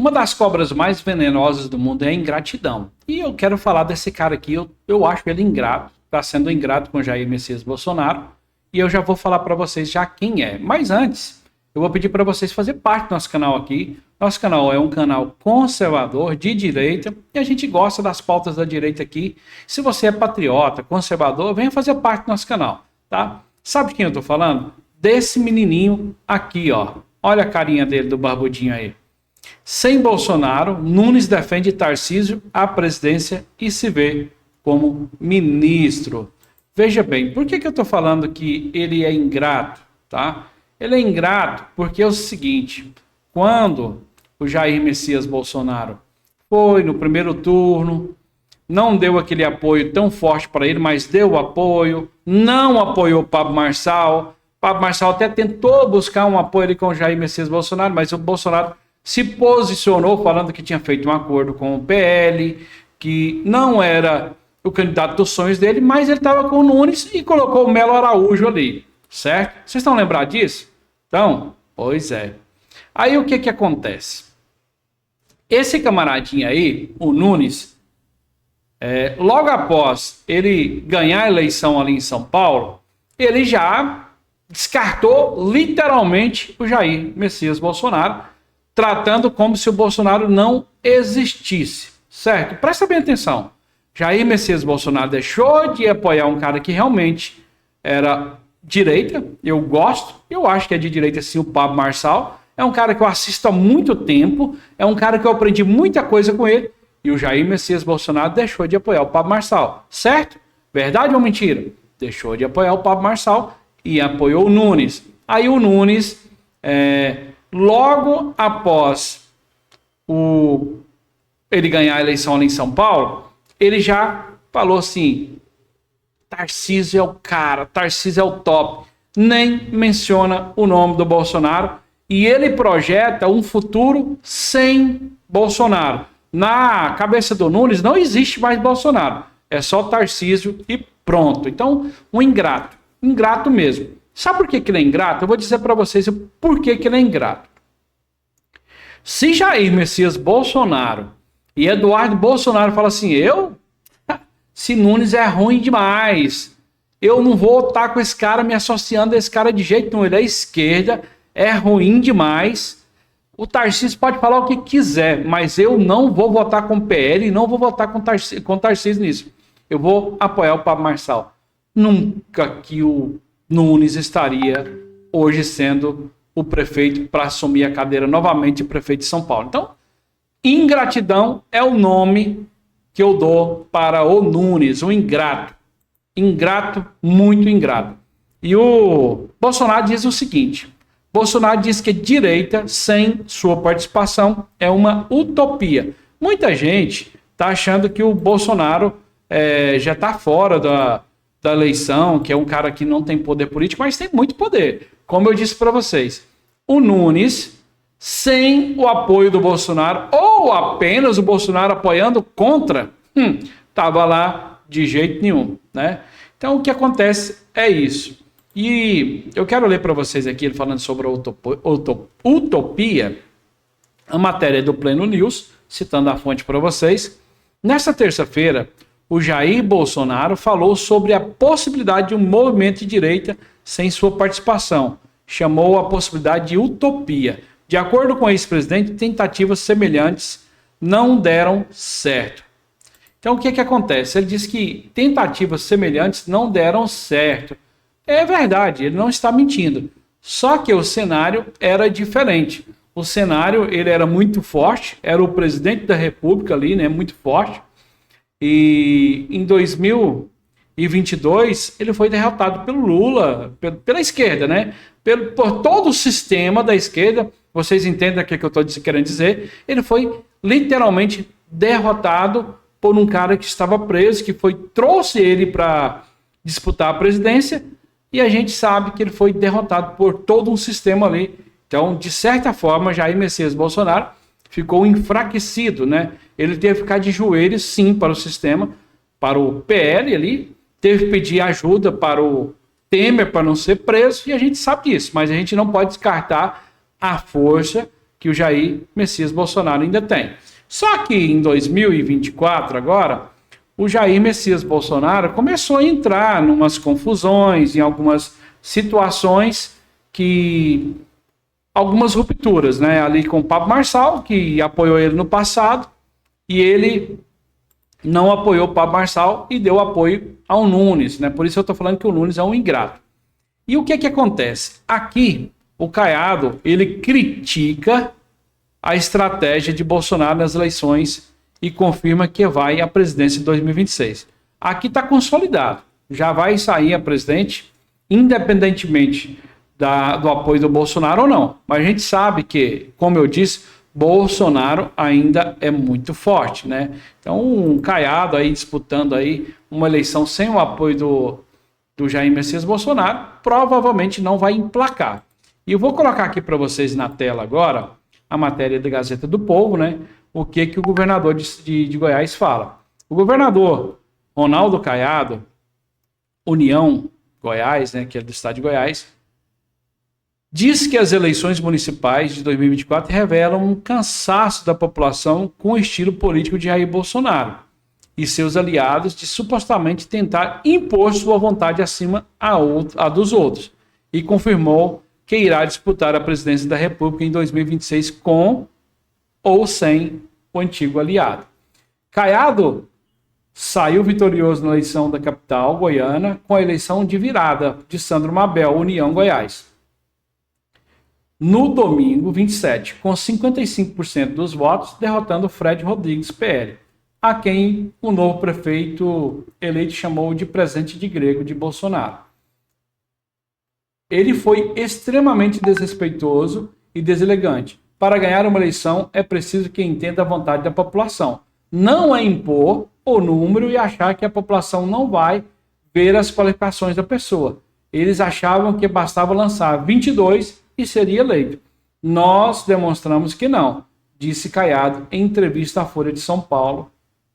Uma das cobras mais venenosas do mundo é a ingratidão. E eu quero falar desse cara aqui, eu acho ele ingrato, está sendo ingrato com Jair Messias Bolsonaro, e eu já vou falar para vocês já quem é. Mas antes, eu vou pedir para vocês fazer parte do nosso canal aqui. Nosso canal é um canal conservador, de direita, e a gente gosta das pautas da direita aqui. Se você é patriota, conservador, venha fazer parte do nosso canal, tá? Sabe de quem eu tô falando? Desse menininho aqui, ó. Olha a carinha dele, do barbudinho aí. Sem Bolsonaro, Nunes defende Tarcísio à presidência e se vê como ministro. Veja bem, por que eu tô falando que ele é ingrato, tá? Ele é ingrato porque é o seguinte, quando o Jair Messias Bolsonaro foi no primeiro turno, não deu aquele apoio tão forte para ele, mas deu apoio, não apoiou o Pablo Marçal. Pablo Marçal até tentou buscar um apoio ali com o Jair Messias Bolsonaro, mas o Bolsonaro se posicionou falando que tinha feito um acordo com o PL, que não era o candidato dos sonhos dele, mas ele estava com o Nunes e colocou o Melo Araújo ali, certo? Vocês estão lembrados disso? Então, pois é. Aí o que acontece? Esse camaradinho aí, o Nunes, logo após ele ganhar a eleição ali em São Paulo, ele já descartou literalmente o Jair Messias Bolsonaro, tratando como se o Bolsonaro não existisse, certo? Presta bem atenção. Jair Messias Bolsonaro deixou de apoiar um cara que realmente era direita, eu acho que é de direita sim, o Pablo Marçal, é um cara que eu assisto há muito tempo, é um cara que eu aprendi muita coisa com ele, e o Jair Messias Bolsonaro deixou de apoiar o Pablo Marçal, certo? Verdade ou mentira? Deixou de apoiar o Pablo Marçal e apoiou o Nunes. Aí o Nunes, logo após ele ganhar a eleição ali em São Paulo, ele já falou assim, Tarcísio é o cara, Tarcísio é o top. Nem menciona o nome do Bolsonaro e ele projeta um futuro sem Bolsonaro. Na cabeça do Nunes não existe mais Bolsonaro, é só Tarcísio e pronto. Então, um ingrato mesmo. Sabe por que ele é ingrato? Eu vou dizer para vocês o porquê que ele é ingrato. Se Jair Messias Bolsonaro e Eduardo Bolsonaro falam assim, se Nunes é ruim demais, eu não vou estar com esse cara, me associando a esse cara de jeito nenhum, ele é esquerda, é ruim demais, o Tarcísio pode falar o que quiser, mas eu não vou votar com o PL, não vou votar com Tarcísio nisso, eu vou apoiar o Pablo Marçal. Nunca que o Nunes estaria hoje sendo o prefeito para assumir a cadeira novamente de prefeito de São Paulo. Então, ingratidão é o nome que eu dou para o Nunes, o ingrato. Ingrato, muito ingrato. E o Bolsonaro diz o seguinte, Bolsonaro diz que direita sem sua participação é uma utopia. Muita gente está achando que o Bolsonaro já está fora da eleição, que é um cara que não tem poder político, mas tem muito poder. Como eu disse para vocês, o Nunes, sem o apoio do Bolsonaro, ou apenas o Bolsonaro apoiando contra, estava lá de jeito nenhum, né? Então, o que acontece é isso. E eu quero ler para vocês aqui, ele falando sobre a utopia, a matéria do Pleno News, citando a fonte para vocês. Nesta terça-feira, o Jair Bolsonaro falou sobre a possibilidade de um movimento de direita sem sua participação. Chamou a possibilidade de utopia. De acordo com o ex-presidente, tentativas semelhantes não deram certo. Então, o que acontece? Ele diz que tentativas semelhantes não deram certo. É verdade, ele não está mentindo. Só que o cenário era diferente. O cenário ele era muito forte, era o presidente da República ali, né, muito forte. E em 2022, ele foi derrotado pelo Lula, pela esquerda, né? Por todo o sistema da esquerda, vocês entendem o que eu estou querendo dizer, ele foi literalmente derrotado por um cara que estava preso, que trouxe ele para disputar a presidência, e a gente sabe que ele foi derrotado por todo um sistema ali. Então, de certa forma, Jair Messias Bolsonaro ficou enfraquecido, né? Ele teve que ficar de joelhos, sim, para o sistema, para o PL ali, teve que pedir ajuda para o Temer para não ser preso, e a gente sabe disso, mas a gente não pode descartar a força que o Jair Messias Bolsonaro ainda tem. Só que em 2024, agora, o Jair Messias Bolsonaro começou a entrar em umas confusões, em algumas situações que... algumas rupturas, né? Ali com o Pablo Marçal, que apoiou ele no passado, e ele não apoiou o Pablo Marçal e deu apoio ao Nunes, né? Por isso eu estou falando que o Nunes é um ingrato. E o que é que acontece? Aqui, o Caiado, ele critica a estratégia de Bolsonaro nas eleições e confirma que vai à presidência em 2026. Aqui está consolidado. Já vai sair a presidente, independentemente do apoio do Bolsonaro ou não. Mas a gente sabe que, como eu disse, Bolsonaro ainda é muito forte, né? Então, um Caiado aí disputando aí uma eleição sem o apoio do Jair Messias Bolsonaro, provavelmente não vai emplacar. E eu vou colocar aqui para vocês na tela agora a matéria da Gazeta do Povo, né? O que o governador de Goiás fala. O governador Ronaldo Caiado, União Goiás, né, que é do estado de Goiás, diz que as eleições municipais de 2024 revelam um cansaço da população com o estilo político de Jair Bolsonaro e seus aliados de supostamente tentar impor sua vontade acima a dos outros. E confirmou que irá disputar a presidência da República em 2026 com ou sem o antigo aliado. Caiado saiu vitorioso na eleição da capital goiana com a eleição de virada de Sandro Mabel, União Goiás. No domingo 27, com 55% dos votos, derrotando Fred Rodrigues, PL, a quem o novo prefeito eleito chamou de presente de grego de Bolsonaro. Ele foi extremamente desrespeitoso e deselegante. Para ganhar uma eleição, é preciso que entenda a vontade da população. Não é impor o número e achar que a população não vai ver as qualificações da pessoa. Eles achavam que bastava lançar 22 e seria eleito. Nós demonstramos que não, disse Caiado em entrevista à Folha de São Paulo,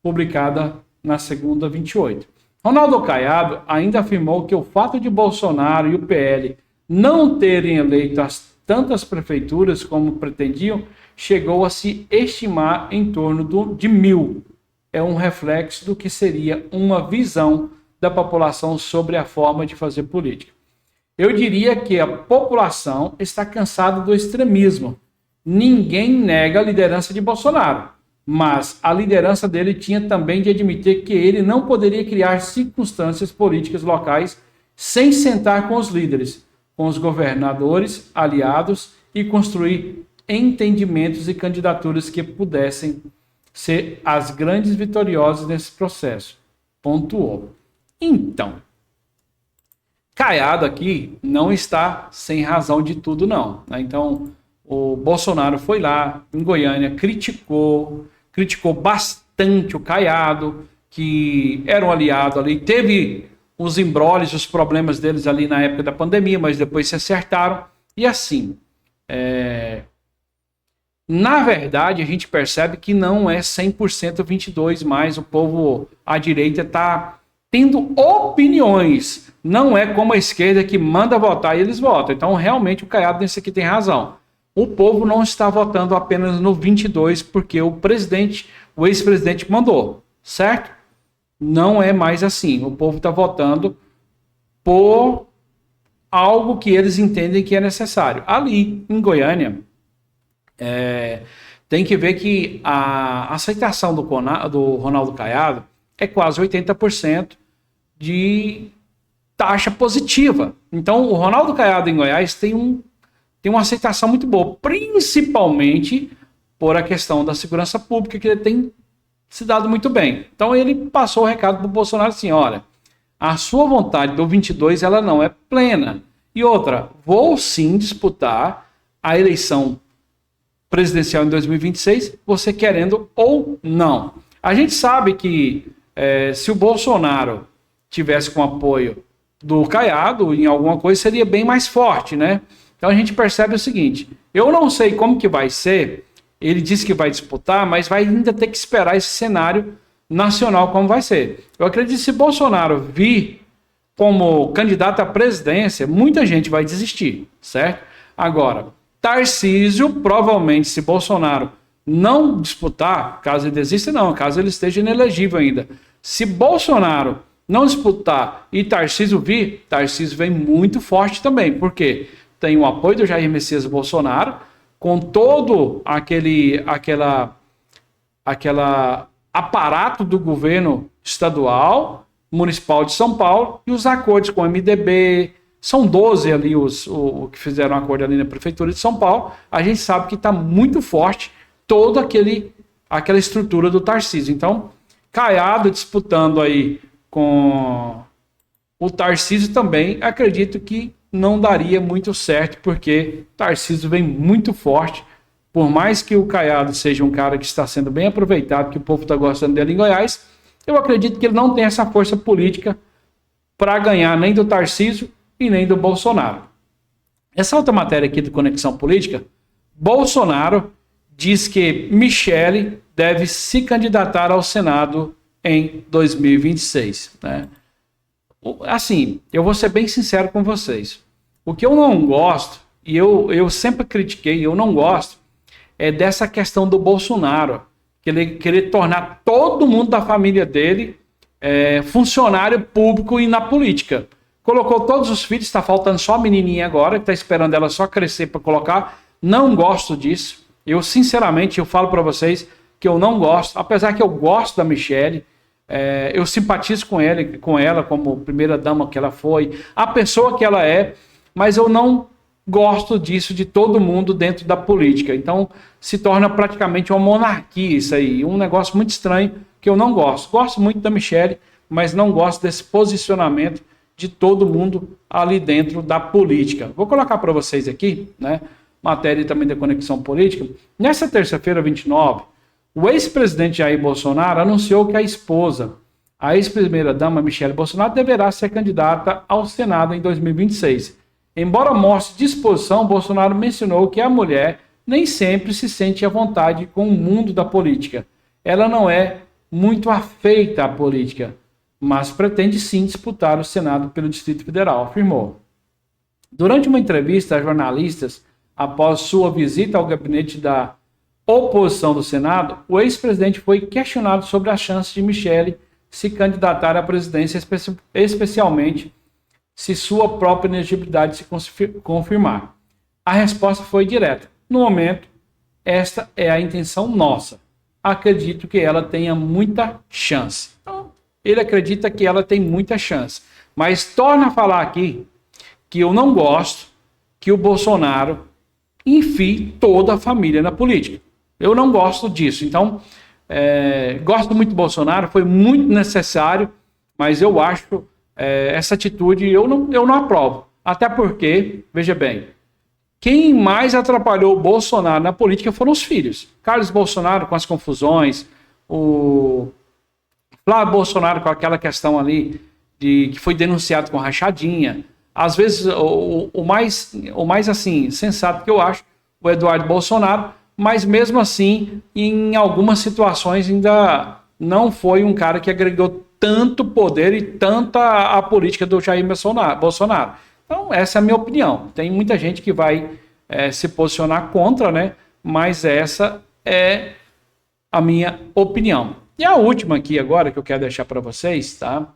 publicada na segunda 28. Ronaldo Caiado ainda afirmou que o fato de Bolsonaro e o PL não terem eleito tantas prefeituras como pretendiam, chegou a se estimar em torno de 1.000. É um reflexo do que seria uma visão da população sobre a forma de fazer política. Eu diria que a população está cansada do extremismo. Ninguém nega a liderança de Bolsonaro, mas a liderança dele tinha também de admitir que ele não poderia criar circunstâncias políticas locais sem sentar com os líderes, com os governadores, aliados e construir entendimentos e candidaturas que pudessem ser as grandes vitoriosas nesse processo. Pontuou. Então, Caiado aqui não está sem razão de tudo, não. Então, o Bolsonaro foi lá em Goiânia, criticou bastante o Caiado, que era um aliado ali, teve os embrólios, os problemas deles ali na época da pandemia, mas depois se acertaram. E assim, na verdade, a gente percebe que não é 100% 22 mais. O povo à direita está tendo opiniões. Não é como a esquerda que manda votar e eles votam. Então, realmente, o Caiado nesse aqui tem razão. O povo não está votando apenas no 22 porque o ex-presidente mandou, certo? Não é mais assim. O povo está votando por algo que eles entendem que é necessário. Ali, em Goiânia, tem que ver que a aceitação do Ronaldo Caiado é quase 80% de taxa positiva. Então, o Ronaldo Caiado em Goiás tem uma aceitação muito boa, principalmente por a questão da segurança pública, que ele tem se dado muito bem. Então, ele passou o recado para o Bolsonaro assim, olha, a sua vontade do 22 ela não é plena. E outra, vou sim disputar a eleição presidencial em 2026, você querendo ou não. A gente sabe que se o Bolsonaro tivesse com apoio do Caiado em alguma coisa, seria bem mais forte, né? Então a gente percebe o seguinte, eu não sei como que vai ser, ele disse que vai disputar, mas vai ainda ter que esperar esse cenário nacional como vai ser. Eu acredito que se Bolsonaro vir como candidato à presidência, muita gente vai desistir, certo? Agora, Tarcísio, provavelmente, se Bolsonaro não disputar, caso ele desista, não, caso ele esteja inelegível ainda. Se Bolsonaro não disputar e Tarcísio vir, Tarcísio vem muito forte também. Por quê? Tem o apoio do Jair Messias Bolsonaro, com todo aquele aparato do governo estadual, municipal de São Paulo, e os acordos com o MDB, são 12 ali os que fizeram acordo ali na Prefeitura de São Paulo. A gente sabe que está muito forte toda aquela estrutura do Tarcísio. Então, Caiado disputando aí com o Tarcísio também, acredito que não daria muito certo, porque Tarcísio vem muito forte. Por mais que o Caiado seja um cara que está sendo bem aproveitado, que o povo está gostando dele em Goiás, eu acredito que ele não tem essa força política para ganhar nem do Tarcísio e nem do Bolsonaro. Essa outra matéria aqui do Conexão Política, Bolsonaro diz que Michele deve se candidatar ao Senado em 2026. Né? Assim, eu vou ser bem sincero com vocês. O que eu não gosto, e eu sempre critiquei, eu não gosto, é dessa questão do Bolsonaro, querer tornar todo mundo da família dele funcionário público e na política. Colocou todos os filhos, está faltando só a menininha agora, que está esperando ela só crescer para colocar. Não gosto disso. Eu, sinceramente, eu falo para vocês que eu não gosto, apesar que eu gosto da Michele, eu simpatizo com ela como primeira dama que ela foi, a pessoa que ela é, mas eu não gosto disso de todo mundo dentro da política. Então, se torna praticamente uma monarquia isso aí, um negócio muito estranho que eu não gosto. Gosto muito da Michele, mas não gosto desse posicionamento de todo mundo ali dentro da política. Vou colocar para vocês aqui, né, matéria também da Conexão Política. Nessa terça-feira, 29, o ex-presidente Jair Bolsonaro anunciou que a esposa, a ex-primeira-dama Michele Bolsonaro, deverá ser candidata ao Senado em 2026. Embora mostre disposição, Bolsonaro mencionou que a mulher nem sempre se sente à vontade com o mundo da política. Ela não é muito afeita à política, mas pretende sim disputar o Senado pelo Distrito Federal, afirmou. Durante uma entrevista a jornalistas, após sua visita ao gabinete da oposição do Senado, o ex-presidente foi questionado sobre as chances de Michele se candidatar à presidência, especialmente se sua própria elegibilidade se confirmar. A resposta foi direta. No momento, esta é a intenção nossa. Acredito que ela tenha muita chance. Então, ele acredita que ela tem muita chance. Mas torna a falar aqui que eu não gosto que o Bolsonaro enfie toda a família na política. Eu não gosto disso. Então, gosto muito do Bolsonaro, foi muito necessário, mas eu acho essa atitude eu não aprovo. Até porque, veja bem, quem mais atrapalhou o Bolsonaro na política foram os filhos. Carlos Bolsonaro com as confusões, o Flávio Bolsonaro com aquela questão ali que foi denunciado com rachadinha. Às vezes, o mais assim, sensato que eu acho, o Eduardo Bolsonaro, mas mesmo assim, em algumas situações ainda não foi um cara que agregou tanto poder e tanta a política do Jair Bolsonaro. Então, essa é a minha opinião. Tem muita gente que vai se posicionar contra, né? Mas essa é a minha opinião. E a última aqui agora que eu quero deixar para vocês, tá?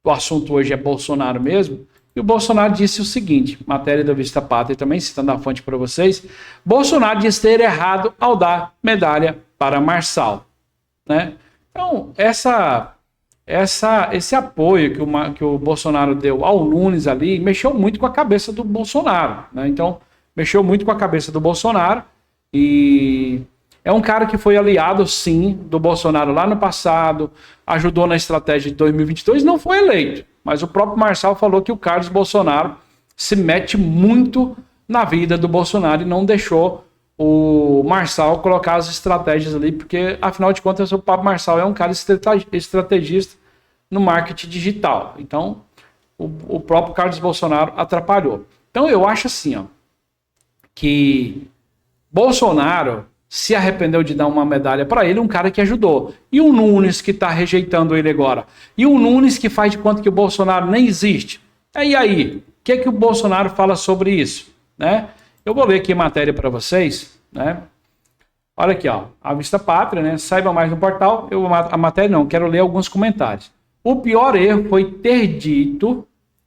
O assunto hoje é Bolsonaro mesmo. E o Bolsonaro disse o seguinte, matéria da Vista Pátria também, citando a fonte para vocês. Bolsonaro diz ter errado ao dar medalha para Marçal, né? Então, esse apoio que o Bolsonaro deu ao Nunes ali mexeu muito com a cabeça do Bolsonaro, né? Então, mexeu muito com a cabeça do Bolsonaro e é um cara que foi aliado, sim, do Bolsonaro lá no passado, ajudou na estratégia de 2022, não foi eleito. Mas o próprio Marçal falou que o Carlos Bolsonaro se mete muito na vida do Bolsonaro e não deixou o Marçal colocar as estratégias ali, porque, afinal de contas, o Pablo Marçal é um cara estrategista no marketing digital. Então, o próprio Carlos Bolsonaro atrapalhou. Então, eu acho assim, ó, que Bolsonaro se arrependeu de dar uma medalha para ele, um cara que ajudou. E o Nunes, que está rejeitando ele agora? E o Nunes, que faz de conta que o Bolsonaro nem existe? E aí? O que o Bolsonaro fala sobre isso? né? Eu vou ler aqui a matéria para vocês, né? Olha aqui, ó, a Vista Pátria, né? Saiba mais no portal. A matéria não, quero ler alguns comentários. O pior erro foi ter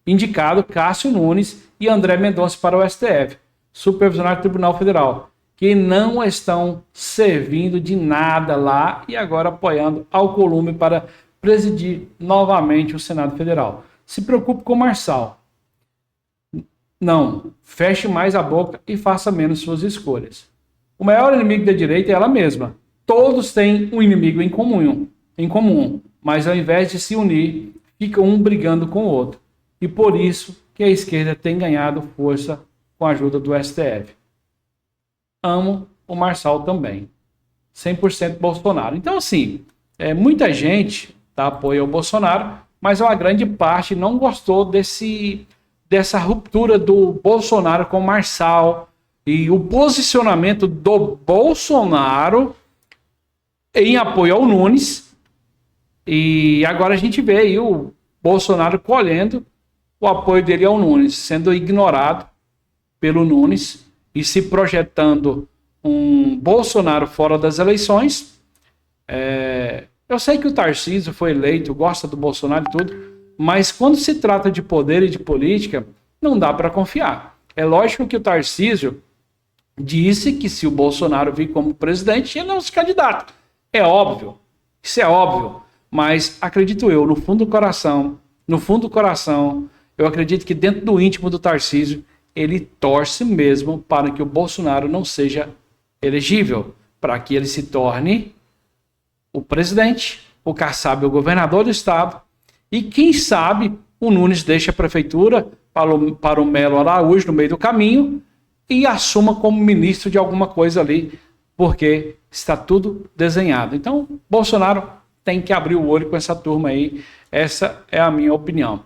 indicado Cássio Nunes e André Mendonça para o STF, supervisionário do Tribunal Federal, que não estão servindo de nada lá e agora apoiando Alcolumbre para presidir novamente o Senado Federal. Se preocupe com o Marçal. Não, feche mais a boca e faça menos suas escolhas. O maior inimigo da direita é ela mesma. Todos têm um inimigo em comum, mas ao invés de se unir, ficam um brigando com o outro. E por isso que a esquerda tem ganhado força com a ajuda do STF. Amo o Marçal também. 100% Bolsonaro. Então, assim, muita gente apoia o Bolsonaro, mas uma grande parte não gostou dessa ruptura do Bolsonaro com o Marçal e o posicionamento do Bolsonaro em apoio ao Nunes. E agora a gente vê aí o Bolsonaro colhendo o apoio dele ao Nunes, sendo ignorado pelo Nunes e se projetando um Bolsonaro fora das eleições. Eu sei que o Tarcísio foi eleito, gosta do Bolsonaro e tudo, mas quando se trata de poder e de política, não dá para confiar. É lógico que o Tarcísio disse que se o Bolsonaro vir como presidente, ele não se candidata. É óbvio, isso é óbvio, mas acredito eu, no fundo do coração, eu acredito que dentro do íntimo do Tarcísio, ele torce mesmo para que o Bolsonaro não seja elegível, para que ele se torne o presidente, o Kassab o governador do estado, e quem sabe o Nunes deixe a prefeitura para o Melo Araújo no meio do caminho e assuma como ministro de alguma coisa ali, porque está tudo desenhado. Então, Bolsonaro tem que abrir o olho com essa turma aí. Essa é a minha opinião.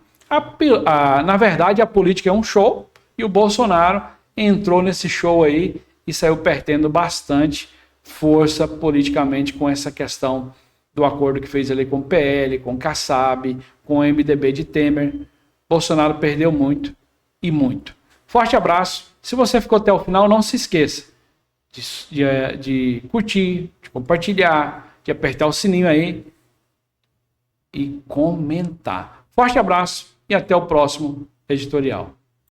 Na verdade, a política é um show e o Bolsonaro entrou nesse show aí e saiu perdendo bastante força politicamente com essa questão do acordo que fez ali com o PL, com o Kassab, com o MDB de Temer. Bolsonaro perdeu muito e muito. Forte abraço. Se você ficou até o final, não se esqueça de curtir, de compartilhar, de apertar o sininho aí e comentar. Forte abraço e até o próximo editorial.